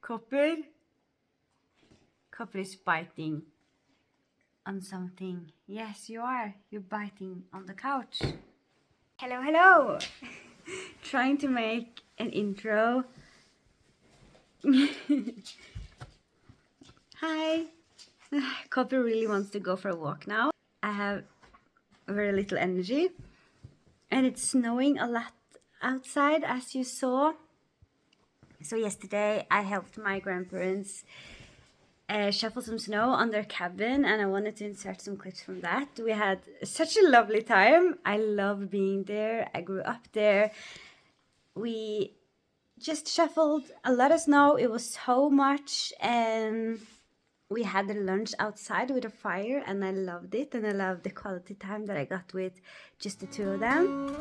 Copper. Copper is biting on something. Yes, you are. You're biting on the couch. Hello, hello. Trying to make an intro. Hi. Copper really wants to go for a walk now. I have very little energy. And it's snowing a lot outside, as you saw. So yesterday I helped my grandparents shuffle some snow on their cabin, and I wanted to insert some clips from that. We had such a lovely time. I love being there. I grew up there. We just shuffled a lot of snow. It was so much, and we had the lunch outside with a fire, and I loved it, and I loved the quality time that I got with just the two of them.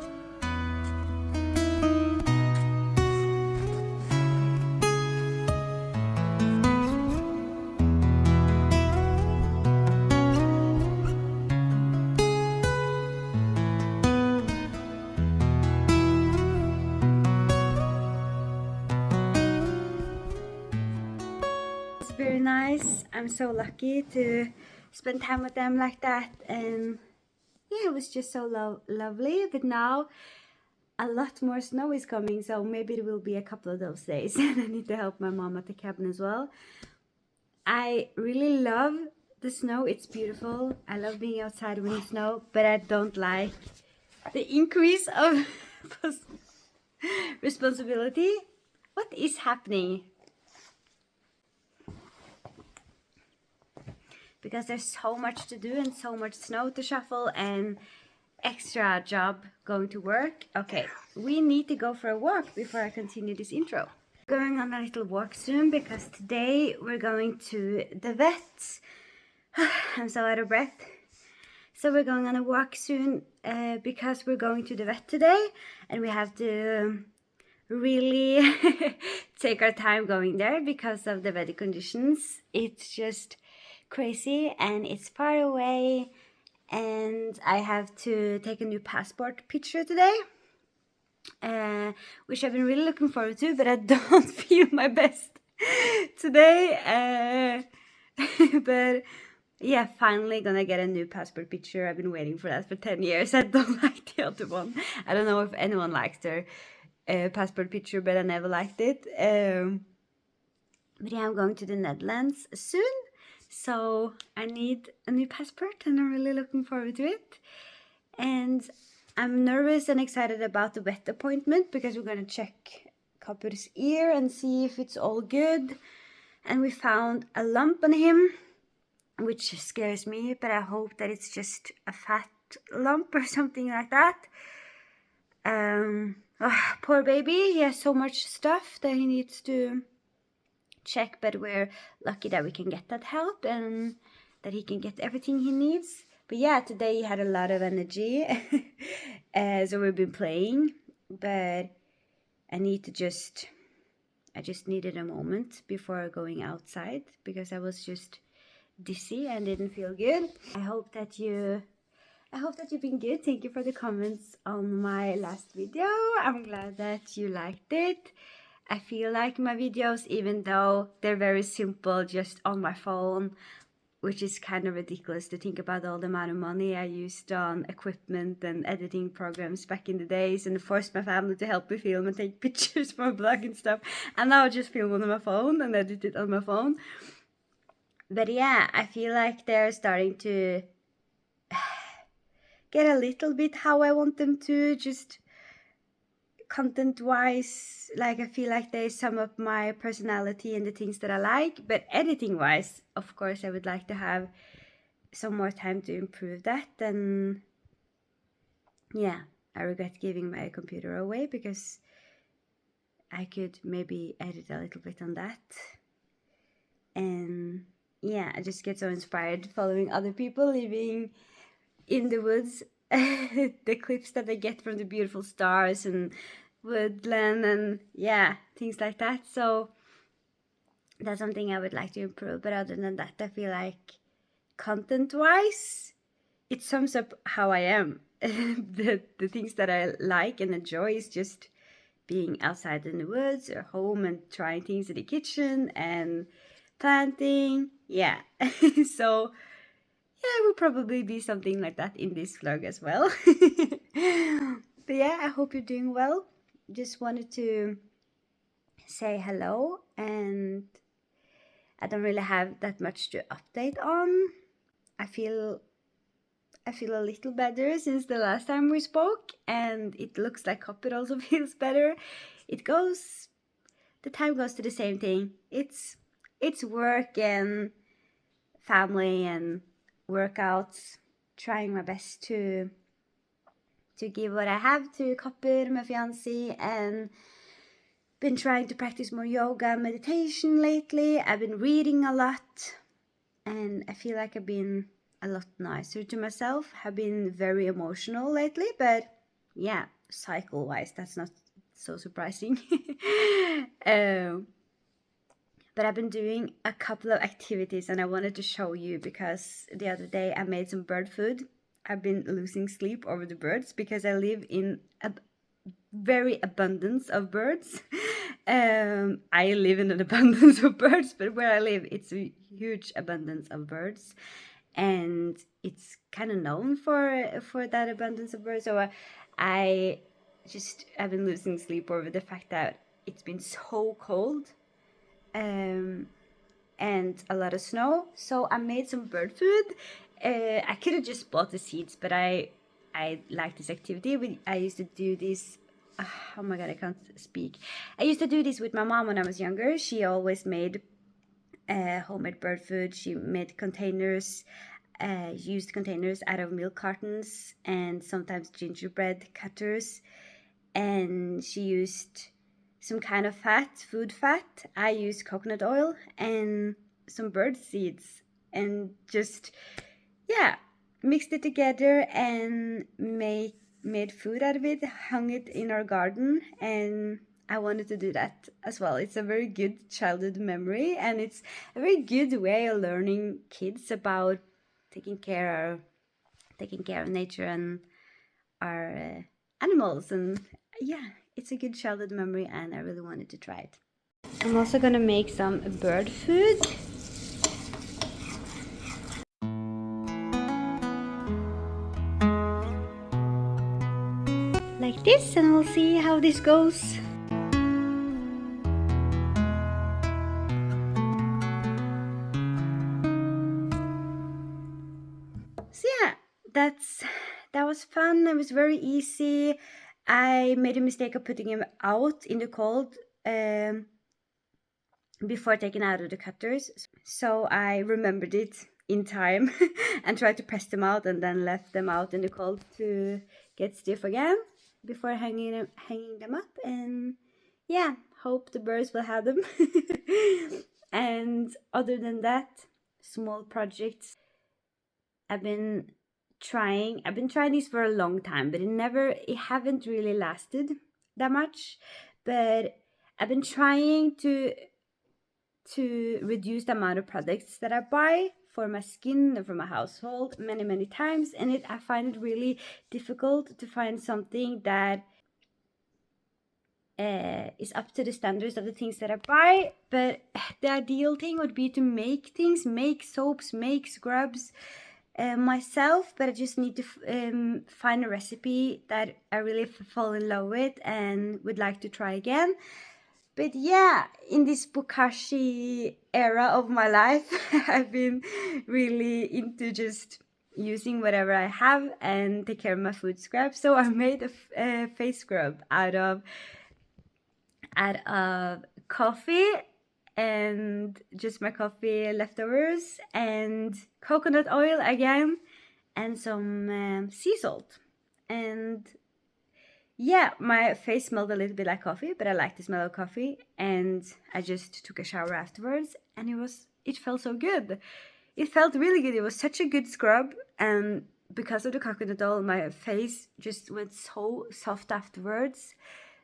Very nice. I'm so lucky to spend time with them like that, and yeah, it was just so lovely. But now a lot more snow is coming, so maybe it will be a couple of those days. And I need to help my mom at the cabin as well. I really love the snow. It's beautiful. I love being outside when it's snow, but I don't like the increase of responsibility. What is happening? Because there's so much to do and so much snow to shuffle and extra job going to work. Okay, we need to go for a walk before I continue this intro. Going on a little walk soon because today we're going to the vet. I'm so out of breath. So we're going on a walk soon because we're going to the vet today, and we have to really take our time going there because of the weather conditions. It's just crazy, and it's far away, and I have to take a new passport picture today, which I've been really looking forward to, but I don't feel my best today. But yeah, finally gonna get a new passport picture. I've been waiting for that for 10 years. I don't like the other one. I don't know if anyone likes their passport picture, but I never liked it. But yeah, I'm going to the Netherlands soon. So I need a new passport, and I'm really looking forward to it. And I'm nervous and excited about the vet appointment because we're going to check Copper's ear and see if it's all good. And we found a lump on him, which scares me, but I hope that it's just a fat lump or something like that. Poor baby, he has so much stuff that he needs to check, but we're lucky that we can get that help and that he can get everything he needs. But yeah, today he had a lot of energy. So we've been playing, but I just needed a moment before going outside because I was just dizzy and didn't feel good. I hope that you've been good. Thank you for the comments on my last video. I'm glad that you liked it. I feel like my videos, even though they're very simple, just on my phone, which is kind of ridiculous to think about all the amount of money I used on equipment and editing programs back in the days, and forced my family to help me film and take pictures for my blog and stuff. And now I just film on my phone and edit it on my phone. But yeah, I feel like they're starting to get a little bit how I want them to, just content-wise. Like, I feel like they sum up my personality and the things that I like. But editing-wise, of course, I would like to have some more time to improve that. And yeah, I regret giving my computer away because I could maybe edit a little bit on that. And yeah, I just get so inspired following other people living in the woods. The clips that I get from the beautiful stars and woodland and yeah, things like that. So that's something I would like to improve. But other than that, I feel like content-wise, it sums up how I am. The things that I like and enjoy is just being outside in the woods or home and trying things in the kitchen and planting. Yeah. So yeah, it will probably be something like that in this vlog as well. But yeah, I hope you're doing well. Just wanted to say hello, and I don't really have that much to update on. I feel a little better since the last time we spoke, and it looks like Copper also feels better. The time goes to the same thing. It's work and family and workouts, trying my best to give what I have to Copper, my fiancé, and been trying to practice more yoga and meditation lately. I've been reading a lot, and I feel like I've been a lot nicer to myself. Have been very emotional lately, but yeah, cycle-wise, that's not so surprising. But I've been doing a couple of activities, and I wanted to show you because the other day I made some bird food. I've been losing sleep over the birds because I live in a very abundance of birds. I live in an abundance of birds, but where I live, it's a huge abundance of birds, and it's kind of known for that abundance of birds. So I've been losing sleep over the fact that it's been so cold, and a lot of snow. So I made some bird food. I could have just bought the seeds, but I like this activity. I used to do this. Oh my god, I can't speak. I used to do this with my mom when I was younger. She always made homemade bird food. She made containers, used containers out of milk cartons and sometimes gingerbread cutters. And she used some kind of food fat. I used coconut oil and some bird seeds, and just, yeah, mixed it together and made food out of it, hung it in our garden, and I wanted to do that as well. It's a very good childhood memory, and it's a very good way of learning kids about taking care of nature and our animals. And yeah, it's a good childhood memory, and I really wanted to try it. I'm also gonna make some bird food. Like this, and we'll see how this goes. So yeah, that was fun. It was very easy. I made a mistake of putting him out in the cold before taking out of the cutters, so I remembered it in time and tried to press them out, and then left them out in the cold to get stiff again before hanging them up. And yeah, hope the birds will have them. And other than that, small projects. I've been trying these for a long time, but it haven't really lasted that much. But I've been trying to reduce the amount of products that I buy for my skin and for my household many times, and I find it really difficult to find something that is up to the standards of the things that I buy. But the ideal thing would be to make soaps, make scrubs myself, but I just need to find a recipe that I really fall in love with and would like to try again. But yeah, in this bokashi era of my life, I've been really into just using whatever I have and take care of my food scraps. So I made a face scrub out of coffee and just my coffee leftovers and coconut oil again and some sea salt. And yeah, my face smelled a little bit like coffee, but I like the smell of coffee, and I just took a shower afterwards, and it felt so good. It felt really good. It was such a good scrub, and because of the coconut oil, my face just went so soft afterwards.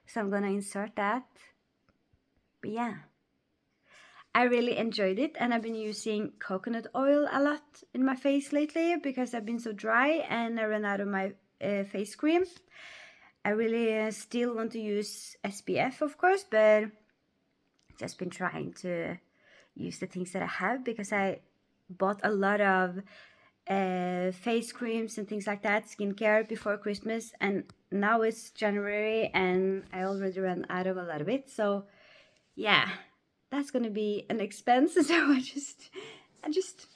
So I'm gonna insert that. But yeah, I really enjoyed it, and I've been using coconut oil a lot in my face lately because I've been so dry and I ran out of my face cream. I really still want to use SPF, of course, but just been trying to use the things that I have, because I bought a lot of face creams and things like that, skincare, before Christmas, and now it's January and I already ran out of a lot of it. So yeah, that's gonna be an expense. So I just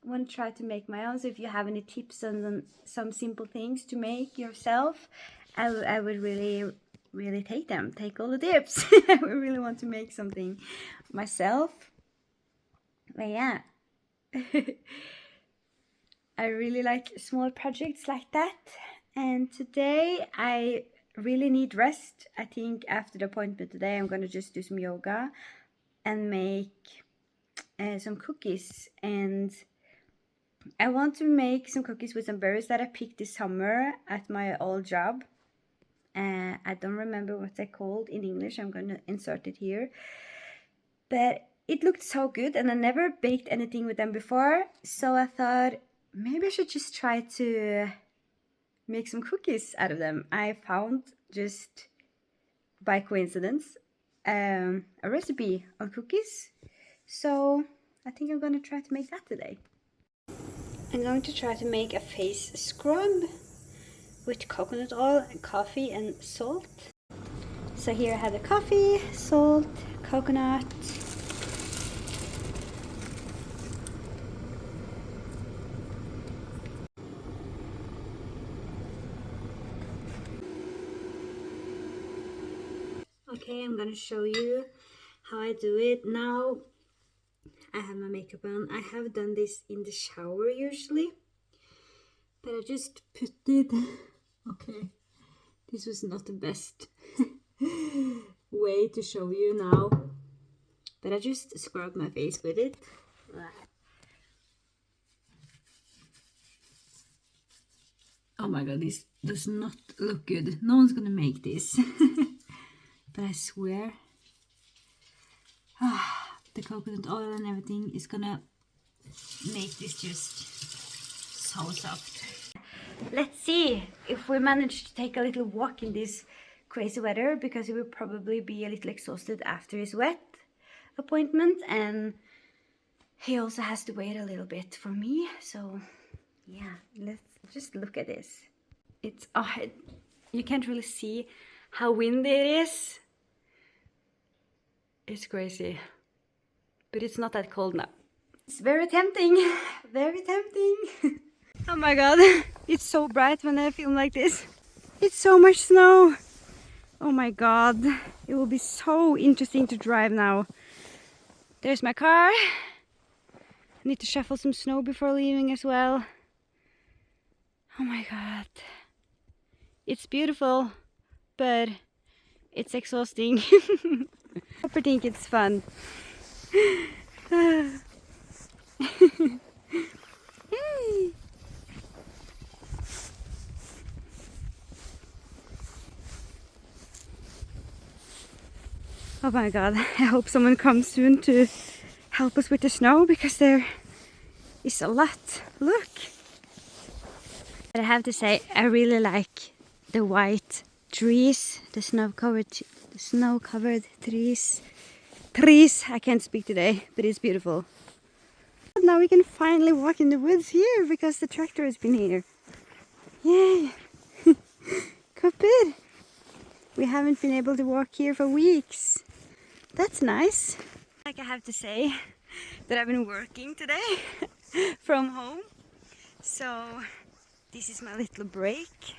want to try to make my own. So if you have any tips on some simple things to make yourself, I would really take all the tips. I would really want to make something myself. But yeah. I really like small projects like that. And today I really need rest. I think after the appointment today I'm gonna just do some yoga and make some cookies. And I want to make some cookies with some berries that I picked this summer at my old job. I don't remember what they're called in English. I'm gonna insert it here. But it looked so good, and I never baked anything with them before. So I thought, maybe I should just try to make some cookies out of them. I found, just by coincidence, a recipe on cookies. So I think I'm gonna try to make that today. I'm going to try to make a face scrub with coconut oil and coffee and salt. So here I have the coffee, salt, coconut. Okay, I'm gonna show you how I do it. Now I have my makeup on. I have done this in the shower usually, but I just put it. Okay, this was not the best way to show you now, but I just scrub my face with it. Oh my god, this does not look good. No one's gonna make this. But I swear, the coconut oil and everything is gonna make this just so soft. Let's see if we manage to take a little walk in this crazy weather, because he will probably be a little exhausted after his vet appointment, and he also has to wait a little bit for me. So yeah, let's just look at this. It's you can't really see how windy it is. It's crazy, but it's not that cold now. It's very tempting, very tempting. Oh my god, it's so bright when I film like this. It's so much snow. Oh my god, it will be so interesting to drive now. There's my car. I need to shuffle some snow before leaving as well. Oh my god. It's beautiful, but it's exhausting. I think it's fun. Hey. Oh my god, I hope someone comes soon to help us with the snow, because there is a lot. Look! But I have to say, I really like the white trees, the snow-covered trees. I can't speak today, but it's beautiful. Now we can finally walk in the woods here, because the tractor has been here. Yay! Good. We haven't been able to walk here for weeks. That's nice. Like, I have to say that I've been working today from home. So this is my little break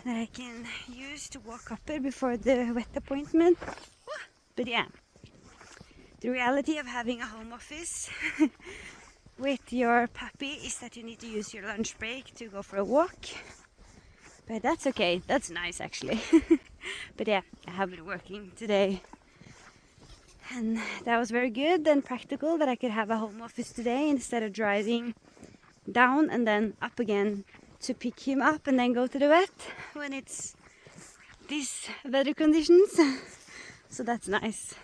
that I can use to walk up there before the vet appointment. But yeah, the reality of having a home office with your puppy is that you need to use your lunch break to go for a walk. But that's okay, that's nice actually. But yeah, I have been working today. And that was very good and practical that I could have a home office today instead of driving down and then up again to pick him up and then go to the vet when it's these weather conditions. So that's nice.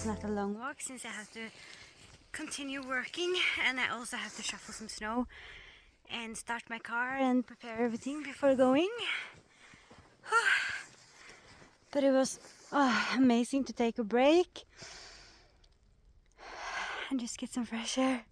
it's not a long walk since I have to continue working, and I also have to shuffle some snow and start my car and prepare everything before going. But it was amazing to take a break and just get some fresh air.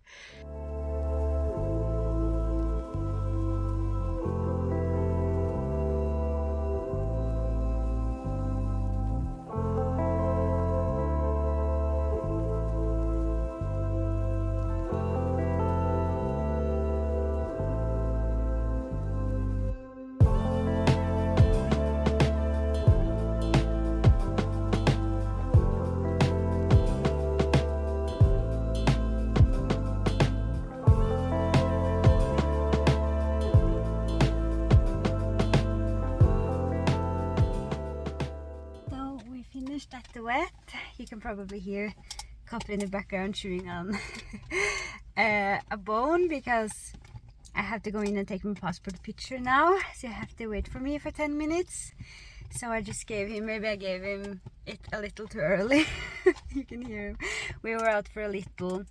At the wet, you can probably hear Copper in the background chewing on a bone because I have to go in and take my passport picture now, so you have to wait for me for 10 minutes. So I just gave him, maybe I gave him it a little too early. You can hear him. We were out for a little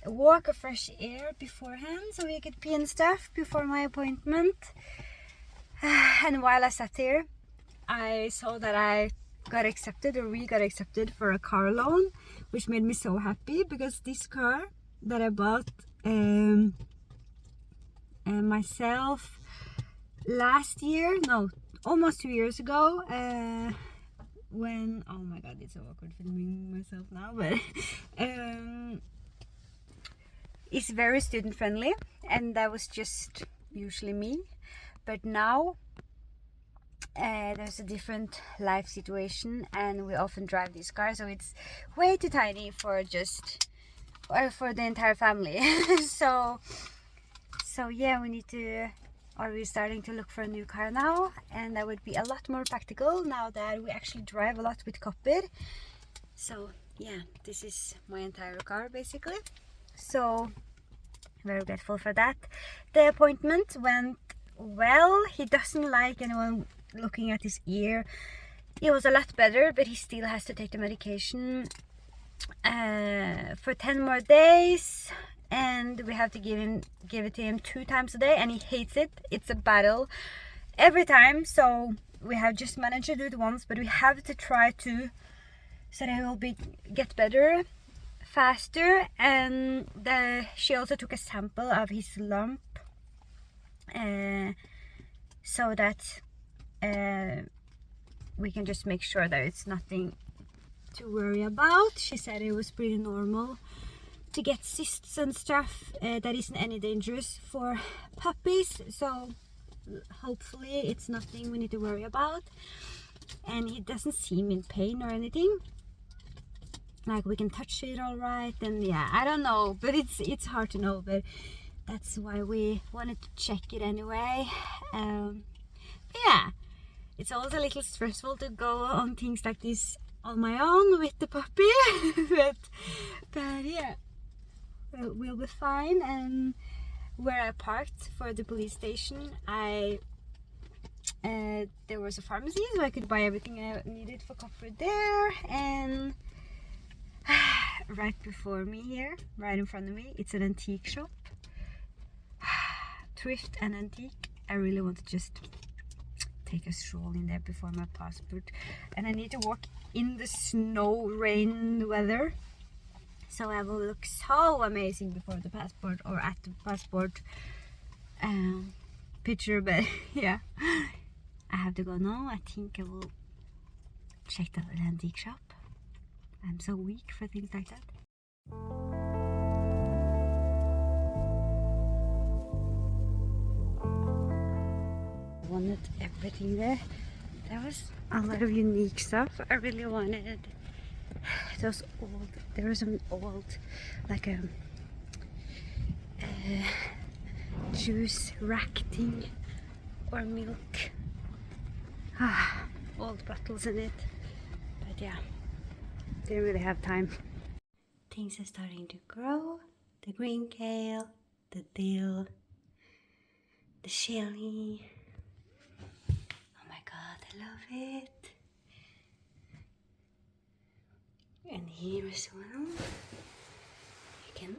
walk of fresh air beforehand so we could pee and stuff before my appointment. And while I sat here, I saw that I got accepted, or we got accepted for a car loan, which made me so happy because this car that I bought myself last year, no, almost 2 years ago, when, oh my god, it's so awkward filming myself now, but it's very student friendly, and that was just usually me. But now there's a different life situation, and we often drive this car, so it's way too tiny for just for the entire family. so yeah, we need to, or we're starting to look for a new car now, and that would be a lot more practical now that we actually drive a lot with Copper. So yeah, this is my entire car basically, so very grateful for that. The appointment went well. He doesn't like anyone looking at his ear. It was a lot better, but he still has to take the medication for 10 more days, and we have to give it to him 2 times a day, and he hates it. It's a battle every time, so we have just managed to do it once, but we have to try to, so that he will get better faster. And she also took a sample of his lump so that we can just make sure that it's nothing to worry about. She said it was pretty normal to get cysts and stuff that isn't any dangerous for puppies, so hopefully it's nothing we need to worry about. And he doesn't seem in pain or anything, like we can touch it all right. And yeah, I don't know, but it's hard to know, but that's why we wanted to check it anyway. Yeah, it's always a little stressful to go on things like this on my own with the puppy. but yeah, we'll be fine. And where I parked for the police station, there was a pharmacy, so I could buy everything I needed for Copper there. And right before me here, right in front of me, it's an antique shop. Thrift and antique. I really want to just take a stroll in there before my passport, and I need to walk in the snow rain weather, so I will look so amazing before the passport, or at the passport picture. But yeah, I have to go now. I think I will check the antique shop. I'm so weak for things like that. Wanted everything there. There was a lot of unique stuff. I really wanted those old, there was some old, like a juice rack thing, or milk, old bottles in it. But yeah, didn't really have time. Things are starting to grow. The green kale, the dill, the chili. Oh my god, I love it. And here as well. You can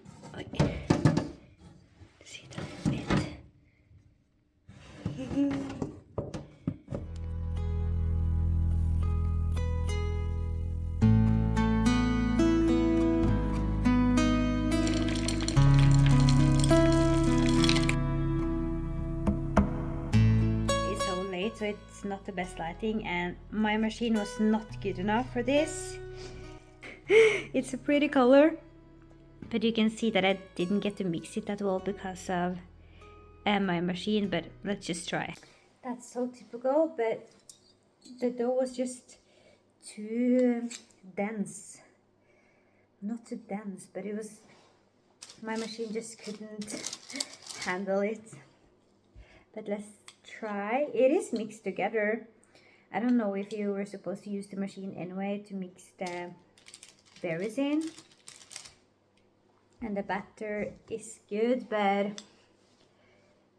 see it a little bit. So it's not the best lighting, and my machine was not good enough for this. It's a pretty color, but you can see that I didn't get to mix it at all because of my machine, but let's just try. That's so typical, but the dough was just too dense. Not too dense, but it was, my machine just couldn't handle it. But let's try. It is mixed together. I don't know if you were supposed to use the machine anyway to mix the berries in. And the batter is good, but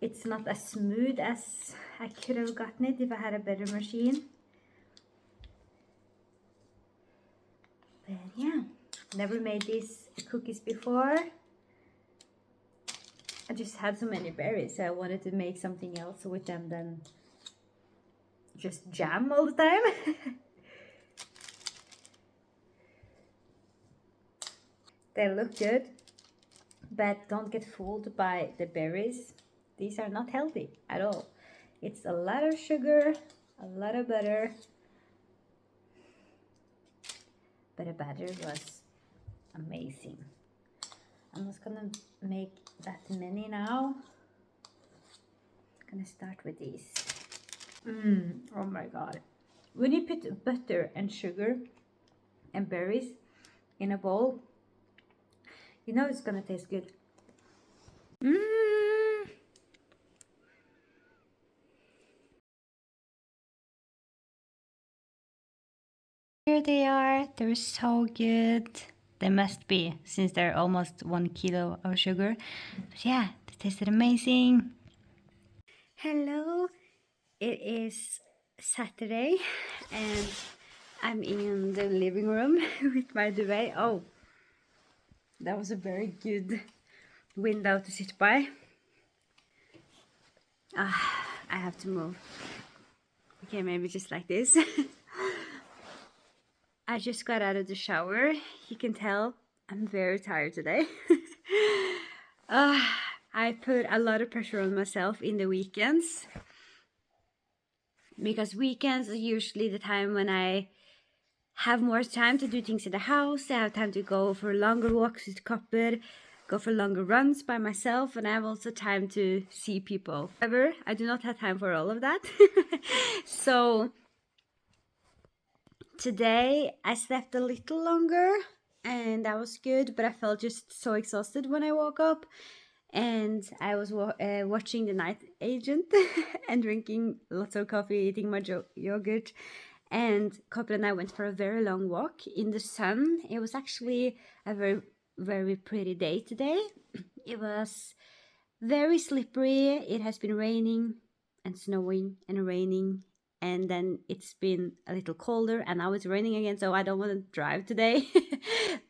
it's not as smooth as I could have gotten it if I had a better machine. But yeah, never made these cookies before. I just had so many berries, so I wanted to make something else with them than just jam all the time. They look good, but don't get fooled by the berries. These are not healthy at all. It's a lot of sugar, a lot of butter, but the batter was amazing. I'm just gonna make that many now. I'm gonna start with these. Oh my god. When you put butter and sugar and berries in a bowl, you know it's gonna taste good. Here they are. They're so good. They must be, since they're almost 1 kilo of sugar. But yeah, they tasted amazing. Hello, it is Saturday and I'm in the living room with my duvet. Oh, that was a very good window to sit by. I have to move. Okay, maybe just like this. I just got out of the shower. You can tell I'm very tired today. I put a lot of pressure on myself in the weekends, because weekends are usually the time when I have more time to do things in the house. I have time to go for longer walks with Copper, go for longer runs by myself, and I have also time to see people. However, I do not have time for all of that. So today I slept a little longer and that was good, but I felt just so exhausted when I woke up. And I was watching The Night Agent and drinking lots of coffee, eating my yogurt. And Copper and I went for a very long walk in the sun. It was actually a very, very pretty day today. It was very slippery. It has been raining and snowing and raining. And then it's been a little colder and now it's raining again. So I don't want to drive today.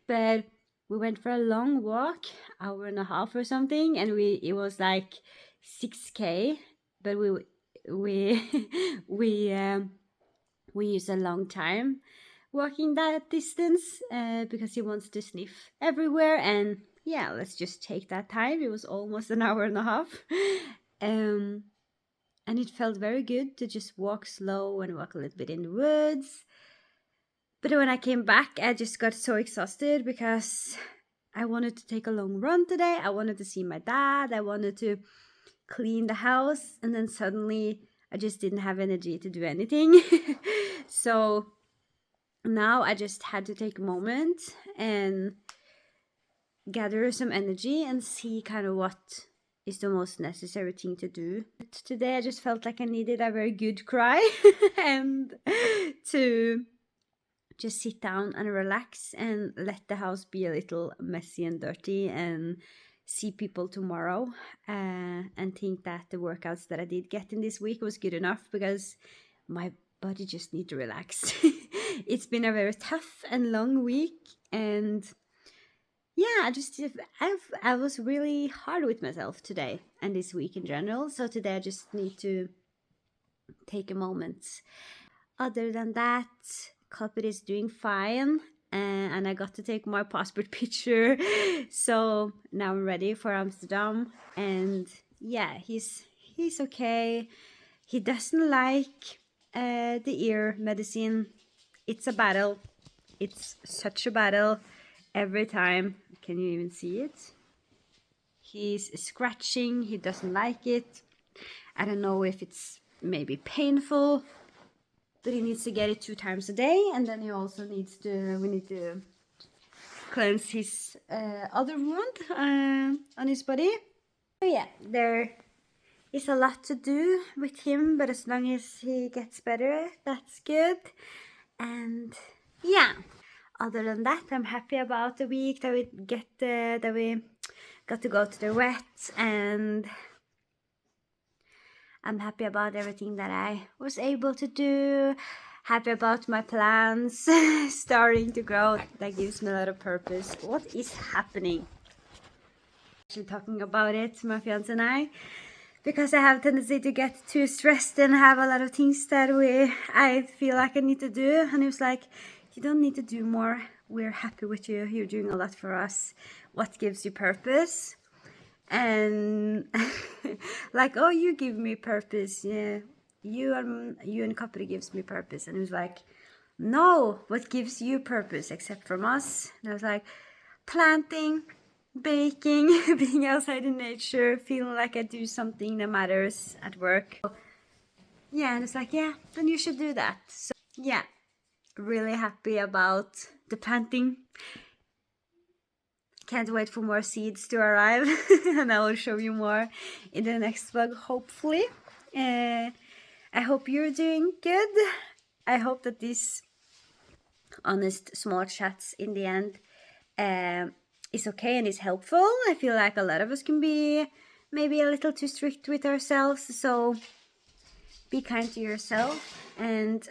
But we went for a long walk, hour and a half or something, and it was like 6K, but we used a long time walking that distance because he wants to sniff everywhere, and yeah, let's just take that time. It was almost an hour and a half, and it felt very good to just walk slow and walk a little bit in the woods. But when I came back, I just got so exhausted because I wanted to take a long run today. I wanted to see my dad. I wanted to clean the house. And then suddenly I just didn't have energy to do anything. So now I just had to take a moment and gather some energy and see kind of what is the most necessary thing to do. But today I just felt like I needed a very good cry and to just sit down and relax and let the house be a little messy and dirty and see people tomorrow, and think that the workouts that I did get in this week was good enough because my body just needs to relax. It's been a very tough and long week, and yeah, I was really hard with myself today and this week in general. So today I just need to take a moment. Other than that, Cupid is doing fine, and I got to take my passport picture. So now I'm ready for Amsterdam, and yeah, he's okay. He doesn't like the ear medicine. It's a battle. It's such a battle every time. Can you even see it? He's scratching. He doesn't like it. I don't know if it's maybe painful, but he needs to get it 2 times a day, and then he also needs to. We need to cleanse his other wound on his body. So yeah, there is a lot to do with him, but as long as he gets better, that's good. And yeah, other than that, I'm happy about the week that we got to go to the vet, and I'm happy about everything that I was able to do. Happy about my plants starting to grow. That gives me a lot of purpose. What is happening? Actually talking about it, my fiance and I, because I have a tendency to get too stressed and have a lot of things that I feel like I need to do. And he was like, you don't need to do more. We're happy with you. You're doing a lot for us. What gives you purpose? And like, oh, you give me purpose. Yeah, you and Kapri gives me purpose. And he was like, no, what gives you purpose except from us? And I was like, planting, baking, being outside in nature, feeling like I do something that matters at work. Yeah, and it's like, yeah, then you should do that. So yeah, really happy about the planting. Can't wait for more seeds to arrive, and I will show you more in the next vlog, hopefully. I hope you're doing good. I hope that these honest small chats in the end is okay and is helpful. I feel like a lot of us can be maybe a little too strict with ourselves, so be kind to yourself. And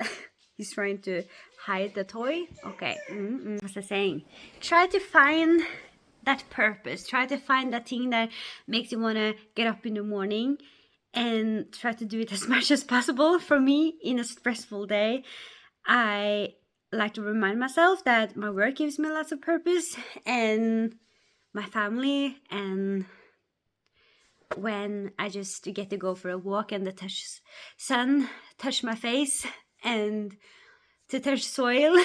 he's trying to hide the toy. Okay, what's I saying? Try to find that purpose. Try to find that thing that makes you want to get up in the morning, and try to do it as much as possible. For me, in a stressful day, I like to remind myself that my work gives me lots of purpose, and my family, and when I just get to go for a walk and the sun touch my face, and to touch soil,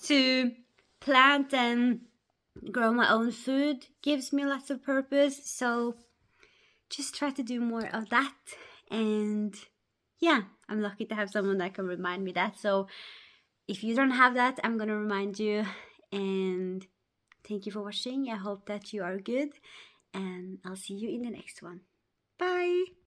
to plant and grow my own food gives me lots of purpose. So just try to do more of that. And yeah, I'm lucky to have someone that can remind me that. So if you don't have that, I'm gonna remind you. And thank you for watching. I hope that you are good, and I'll see you in the next one. Bye.